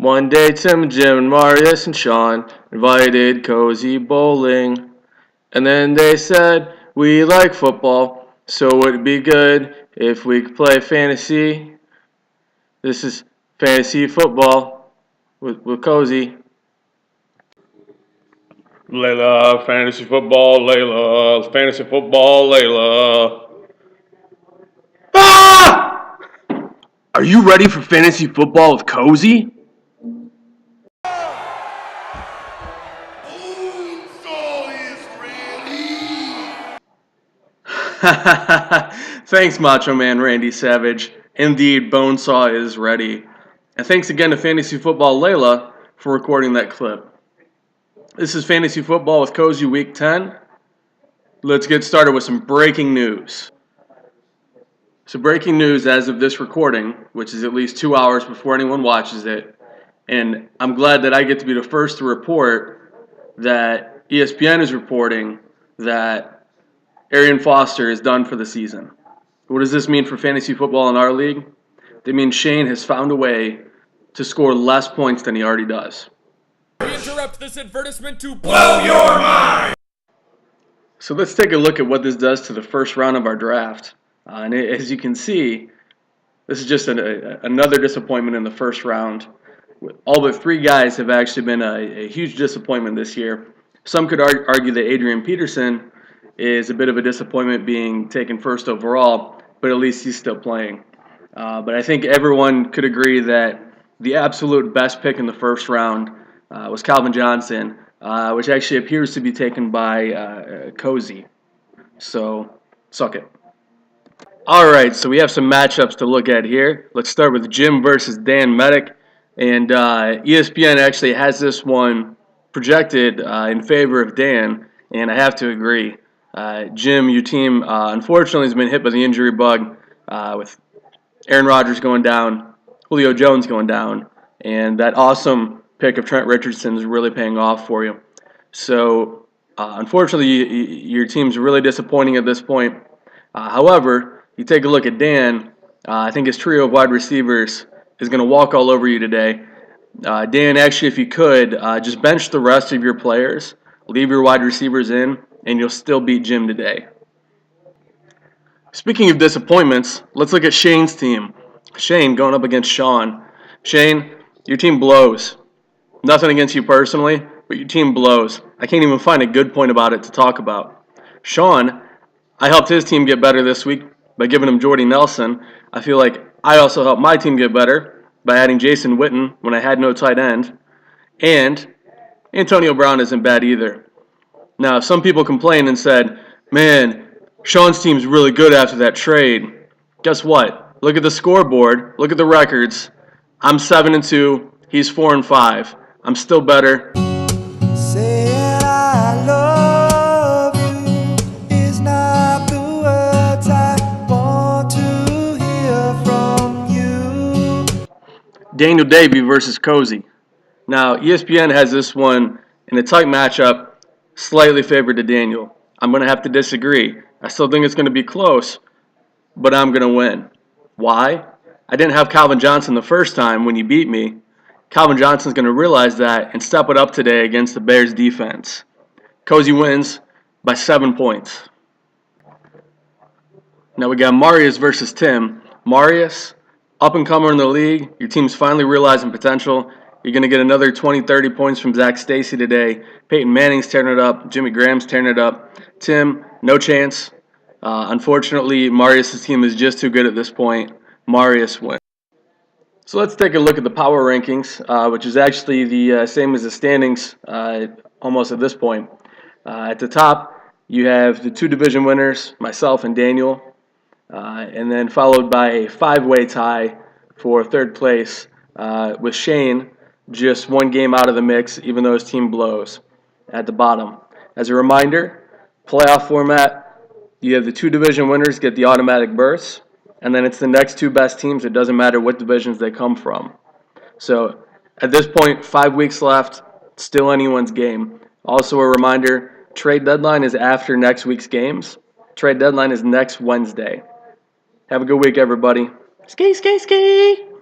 One day Tim, Jim, Marius, and Sean invited Cozy bowling. And then they said, we like football, so would it be good if we could play fantasy? This is fantasy football with Cozy. Layla, fantasy football, Layla, fantasy football, Layla. Ah! Are you ready for fantasy football with Cozy? Thanks, Macho Man Randy Savage. Indeed, Bonesaw is ready. And thanks again to Fantasy Football Layla for recording that clip. This is Fantasy Football with Cozy Week 10. Let's get started with some breaking news. So breaking news as of this recording, which is at least 2 hours before anyone watches it, and I'm glad that I get to be the first to report that ESPN is reporting that Arian Foster is done for the season. What does this mean for fantasy football in our league? It means Shane has found a way to score less points than he already does. We interrupt this advertisement to blow your mind! So let's take a look at what this does to the first round of our draft. And as you can see, this is just another disappointment in the first round. All but 3 guys have actually been a huge disappointment this year. Some could argue that Adrian Peterson is a bit of a disappointment being taken first overall, but at least he's still playing. But I think everyone could agree that the absolute best pick in the first round was Calvin Johnson, which actually appears to be taken by Cozy. So, suck it. Alright, so we have some matchups to look at here. Let's start with Jim versus Dan Medic. And ESPN actually has this one projected in favor of Dan, and I have to agree. Jim, your team unfortunately has been hit by the injury bug with Aaron Rodgers going down, Julio Jones going down, and that awesome pick of Trent Richardson is really paying off for you. So unfortunately, your team's really disappointing at this point. However, you take a look at Dan, I think his trio of wide receivers is going to walk all over you today. Dan, actually, if you could, just bench the rest of your players, leave your wide receivers in, and you'll still beat Jim today. Speaking of disappointments, let's look at Shane's team. Shane going up against Sean. Shane, your team blows. Nothing against you personally, but your team blows. I can't even find a good point about it to talk about. Sean, I helped his team get better this week by giving him Jordy Nelson. I feel like I also helped my team get better by adding Jason Witten when I had no tight end. And Antonio Brown isn't bad either. Now, some people complained and said, man, Sean's team's really good after that trade. Guess what? Look at the scoreboard. Look at the records. I'm 7-2. He's 4-5. I'm still better. Saying I love you is not the words I want to hear from you. Daniel Davey versus Cozy. Now, ESPN has this one in a tight matchup, slightly favored to Daniel. I'm going to have to disagree. I still think it's going to be close, but I'm going to win. Why? I didn't have Calvin Johnson the first time when you beat me. Calvin Johnson's going to realize that and step it up today against the Bears defense. Cozy wins by 7 points. Now we got Marius versus Tim. Marius, up-and-comer in the league. Your team's finally realizing potential. You're going to get another 20, 30 points from Zach Stacy today. Peyton Manning's tearing it up. Jimmy Graham's tearing it up. Tim, no chance. Unfortunately, Marius' team is just too good at this point. Marius wins. So let's take a look at the power rankings, which is actually the same as the standings almost at this point. At the top, you have the 2 division winners, myself and Daniel, and then followed by a 5-way tie for 3rd place with Shane just 1 game out of the mix, even though his team blows at the bottom. As a reminder, playoff format, you have the 2 division winners get the automatic berths, and then it's the next 2 best teams. It doesn't matter what divisions they come from. So at this point, 5 weeks left, still anyone's game. Also a reminder, trade deadline is after next week's games. Trade deadline is next Wednesday. Have a good week, everybody. Ski, ski, ski!